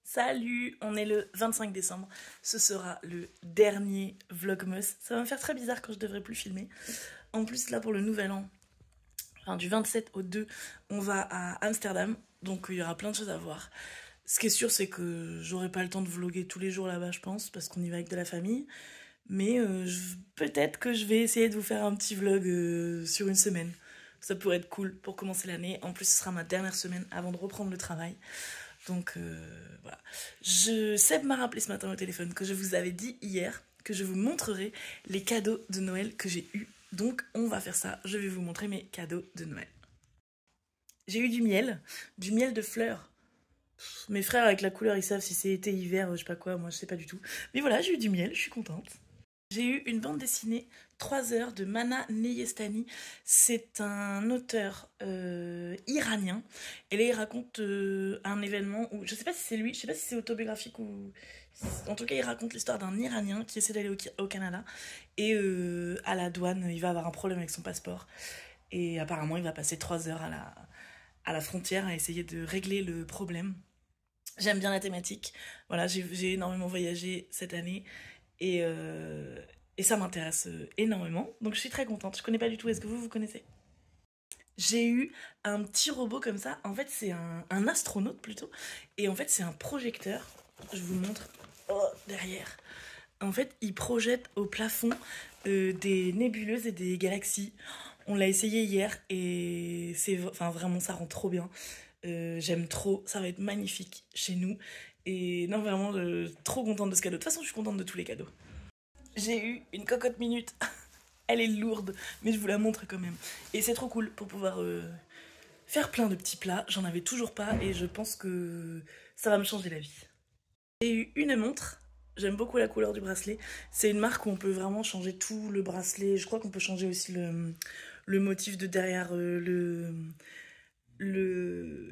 Salut, on est le 25 décembre, ce sera le dernier Vlogmas. Ça va me faire très bizarre quand je devrais plus filmer. En plus là pour le nouvel an, enfin, du 27 au 2, on va à Amsterdam, donc il y aura plein de choses à voir. Ce qui est sûr c'est que j'aurai pas le temps de vlogger tous les jours là-bas je pense, parce qu'on y va avec de la famille. Mais peut-être que je vais essayer de vous faire un petit vlog sur une semaine. Ça pourrait être cool pour commencer l'année. En plus ce sera ma dernière semaine avant de reprendre le travail. Donc voilà. Seb m'a rappelé ce matin au téléphone que je vous avais dit hier que je vous montrerai les cadeaux de Noël que j'ai eus. Donc on va faire ça. Je vais vous montrer mes cadeaux de Noël. J'ai eu du miel de fleurs. Mes frères avec la couleur ils savent si c'est été, hiver, je sais pas quoi, moi je sais pas du tout. Mais voilà, j'ai eu du miel, je suis contente. J'ai eu une bande dessinée 3 heures de Mana Neyestani. C'est un auteur iranien. Et là, il raconte un événement où, je sais pas si c'est lui, je sais pas si c'est autobiographique ou... En tout cas, il raconte l'histoire d'un Iranien qui essaie d'aller au Canada. Et à la douane, il va avoir un problème avec son passeport. Et apparemment, il va passer 3 heures à la frontière à essayer de régler le problème. J'aime bien la thématique. Voilà, j'ai énormément voyagé cette année. Et, euh, et ça m'intéresse énormément. Donc je suis très contente. Je connais pas du tout. Est-ce que vous connaissez? J'ai eu un petit robot comme ça. En fait, c'est un astronaute plutôt. Et en fait, c'est un projecteur. Je vous montre derrière. En fait, il projette au plafond des nébuleuses et des galaxies. On l'a essayé hier et enfin, vraiment, ça rend trop bien. J'aime trop. Ça va être magnifique chez nous. Et non, vraiment, trop contente de ce cadeau. De toute façon, je suis contente de tous les cadeaux. J'ai eu une cocotte minute. Elle est lourde, mais je vous la montre quand même. Et c'est trop cool pour pouvoir faire plein de petits plats. J'en avais toujours pas et je pense que ça va me changer la vie. J'ai eu une montre. J'aime beaucoup la couleur du bracelet. C'est une marque où on peut vraiment changer tout le bracelet. Je crois qu'on peut changer aussi le motif de derrière le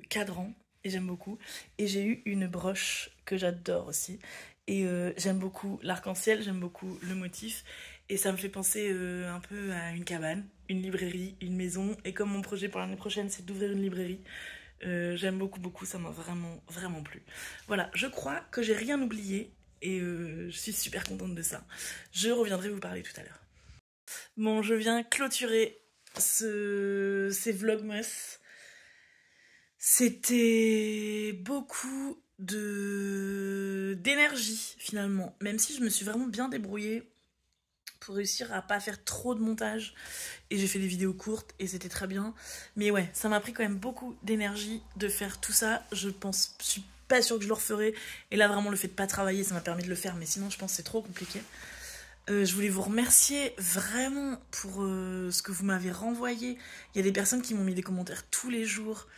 cadran. Et j'aime beaucoup. Et j'ai eu une broche que j'adore aussi. Et j'aime beaucoup l'arc-en-ciel, j'aime beaucoup le motif. Et ça me fait penser un peu à une cabane, une librairie, une maison. Et comme mon projet pour l'année prochaine, c'est d'ouvrir une librairie, j'aime beaucoup, beaucoup. Ça m'a vraiment, vraiment plu. Voilà, je crois que j'ai rien oublié. Et je suis super contente de ça. Je reviendrai vous parler tout à l'heure. Bon, je viens clôturer ces vlogmas. C'était beaucoup d'énergie finalement, même si je me suis vraiment bien débrouillée pour réussir à pas faire trop de montage et j'ai fait des vidéos courtes et c'était très bien, mais ouais, ça m'a pris quand même beaucoup d'énergie de faire tout ça. Je suis pas sûre que je le referai, et là vraiment le fait de pas travailler ça m'a permis de le faire, mais sinon je pense que c'est trop compliqué. Je voulais vous remercier vraiment pour ce que vous m'avez renvoyé. Il y a des personnes qui m'ont mis des commentaires tous les jours.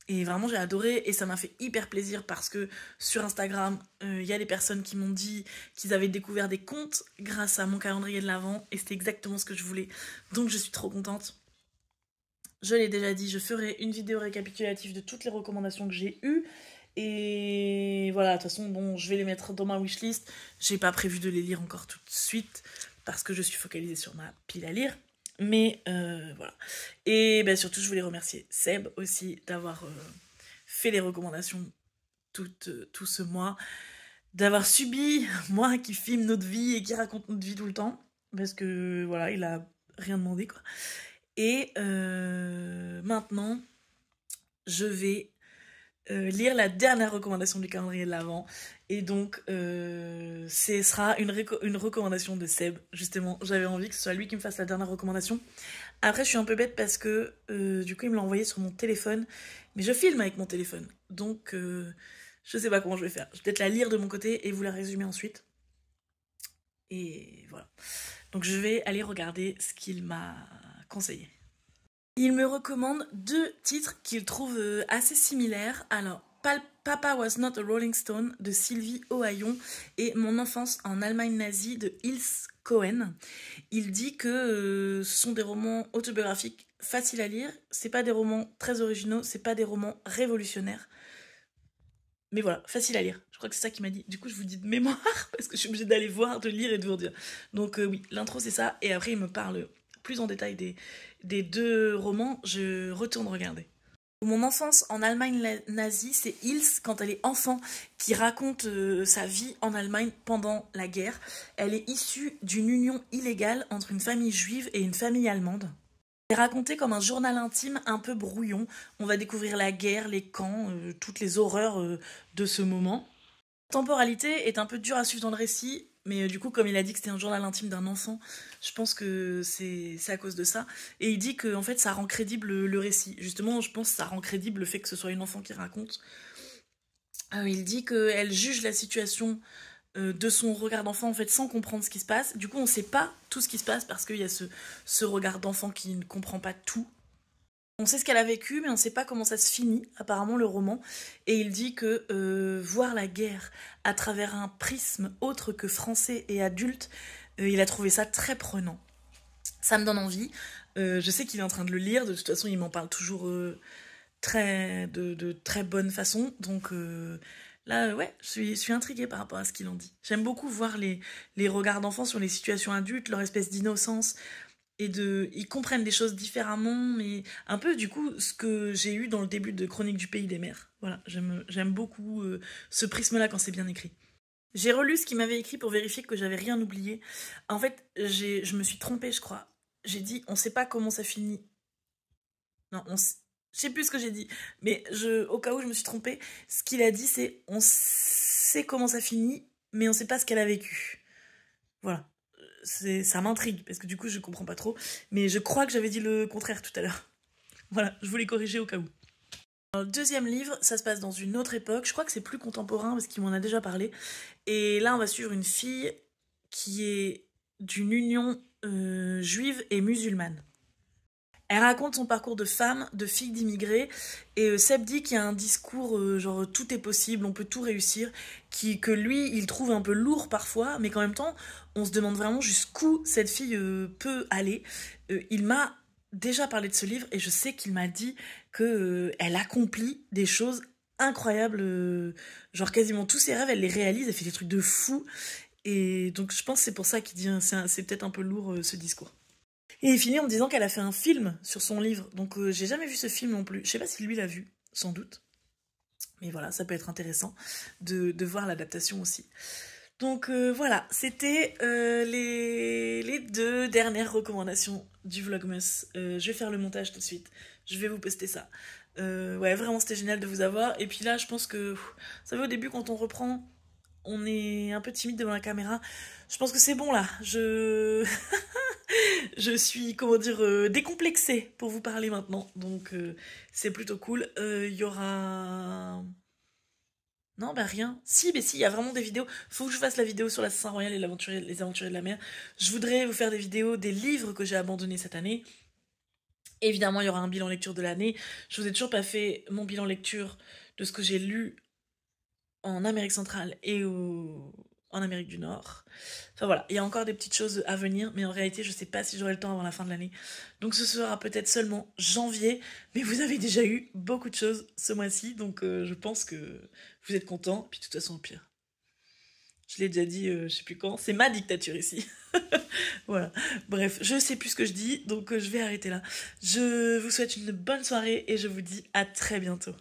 Et vraiment j'ai adoré et ça m'a fait hyper plaisir parce que sur Instagram, il y a des personnes qui m'ont dit qu'ils avaient découvert des comptes grâce à mon calendrier de l'Avent et c'était exactement ce que je voulais. Donc je suis trop contente. Je l'ai déjà dit, je ferai une vidéo récapitulative de toutes les recommandations que j'ai eues. Et voilà, de toute façon, bon, je vais les mettre dans ma wishlist. J'ai pas prévu de les lire encore tout de suite parce que je suis focalisée sur ma pile à lire. Mais voilà. Et ben, surtout, je voulais remercier Seb aussi d'avoir fait les recommandations tout ce mois. D'avoir subi, moi qui filme notre vie et qui raconte notre vie tout le temps. Parce que voilà, il a rien demandé quoi. Et maintenant, je vais lire la dernière recommandation du calendrier de l'Avent. Et donc, ce sera une recommandation de Seb. Justement, j'avais envie que ce soit lui qui me fasse la dernière recommandation. Après, je suis un peu bête parce que du coup, il me l'a envoyé sur mon téléphone. Mais je filme avec mon téléphone. Donc, je sais pas comment je vais faire. Je vais peut-être la lire de mon côté et vous la résumer ensuite. Et voilà. Donc, je vais aller regarder ce qu'il m'a conseillé. Il me recommande 2 titres qu'il trouve assez similaires. Alors, Papa Was Not a Rolling Stone de Sylvie Ohayon et Mon enfance en Allemagne nazie de Ilse Cohen. Il dit que ce sont des romans autobiographiques faciles à lire. C'est pas des romans très originaux, c'est pas des romans révolutionnaires. Mais voilà, facile à lire. Je crois que c'est ça qu'il m'a dit. Du coup, je vous dis de mémoire parce que je suis obligée d'aller voir, de lire et de vous redire. Donc oui, l'intro c'est ça. Et après, il me parle plus en détail des 2 romans. Je retourne regarder. Mon enfance en Allemagne nazie, c'est Ilse, quand elle est enfant, qui raconte sa vie en Allemagne pendant la guerre. Elle est issue d'une union illégale entre une famille juive et une famille allemande. C'est raconté comme un journal intime un peu brouillon. On va découvrir la guerre, les camps, toutes les horreurs de ce moment. La temporalité est un peu dure à suivre dans le récit, mais du coup, comme il a dit que c'était un journal intime d'un enfant, je pense que c'est à cause de ça. Et il dit que en fait, ça rend crédible le récit. Justement, je pense que ça rend crédible le fait que ce soit une enfant qui raconte. Il dit qu'elle juge la situation de son regard d'enfant en fait sans comprendre ce qui se passe. Du coup, on ne sait pas tout ce qui se passe parce qu'il y a ce regard d'enfant qui ne comprend pas tout. On sait ce qu'elle a vécu, mais on ne sait pas comment ça se finit, apparemment, le roman. Et il dit que voir la guerre à travers un prisme autre que français et adulte, il a trouvé ça très prenant. Ça me donne envie. Je sais qu'il est en train de le lire. De toute façon, il m'en parle toujours de très bonne façon. Donc là, ouais, je suis intriguée par rapport à ce qu'il en dit. J'aime beaucoup voir les regards d'enfants sur les situations adultes, leur espèce d'innocence. Ils comprennent les choses différemment, mais un peu du coup ce que j'ai eu dans le début de Chronique du Pays des Mers. Voilà, j'aime beaucoup ce prisme-là quand c'est bien écrit. J'ai relu ce qu'il m'avait écrit pour vérifier que j'avais rien oublié. En fait, je me suis trompée, je crois. J'ai dit, on sait pas comment ça finit. Non, je sais plus ce que j'ai dit, mais au cas où je me suis trompée, ce qu'il a dit c'est, on sait comment ça finit, mais on sait pas ce qu'elle a vécu. Voilà. Ça m'intrigue, parce que du coup je comprends pas trop, mais je crois que j'avais dit le contraire tout à l'heure. Voilà, je voulais corriger au cas où. Le deuxième livre, ça se passe dans une autre époque, je crois que c'est plus contemporain parce qu'il m'en a déjà parlé, et là on va suivre une fille qui est d'une union juive et musulmane. Elle raconte son parcours de femme, de fille d'immigrés, et Seb dit qu'il y a un discours genre tout est possible, on peut tout réussir, que lui il trouve un peu lourd parfois, mais qu'en même temps on se demande vraiment jusqu'où cette fille peut aller. Il m'a déjà parlé de ce livre et je sais qu'il m'a dit qu'elle accomplit des choses incroyables, genre quasiment tous ses rêves elle les réalise, elle fait des trucs de fou, et donc je pense que c'est pour ça qu'il dit c'est peut-être un peu lourd ce discours. Et il finit en me disant qu'elle a fait un film sur son livre. Donc j'ai jamais vu ce film non plus. Je sais pas si lui l'a vu, sans doute. Mais voilà, ça peut être intéressant de voir l'adaptation aussi. Donc voilà, c'était les 2 dernières recommandations du Vlogmas. Je vais faire le montage tout de suite. Je vais vous poster ça. Ouais, vraiment c'était génial de vous avoir. Et puis là, je pense que, vous savez, au début quand on reprend, on est un peu timide devant la caméra. Je pense que c'est bon là. Je suis, comment dire, décomplexée pour vous parler maintenant. Donc c'est plutôt cool. Il y aura... Non, bah rien. Si, mais si, il y a vraiment des vidéos. Faut que je fasse la vidéo sur l'Assassin Royal et les Aventuriers de la Mer. Je voudrais vous faire des vidéos des livres que j'ai abandonnés cette année. Évidemment, il y aura un bilan lecture de l'année. Je vous ai toujours pas fait mon bilan lecture de ce que j'ai lu en Amérique centrale et en Amérique du Nord. Enfin voilà, il y a encore des petites choses à venir, mais en réalité, je sais pas si j'aurai le temps avant la fin de l'année. Donc ce sera peut-être seulement janvier, mais vous avez déjà eu beaucoup de choses ce mois-ci, donc je pense que vous êtes contents. Puis de toute façon, au pire, je l'ai déjà dit, je sais plus quand, c'est ma dictature ici. Voilà, bref, je sais plus ce que je dis, donc je vais arrêter là. Je vous souhaite une bonne soirée et je vous dis à très bientôt.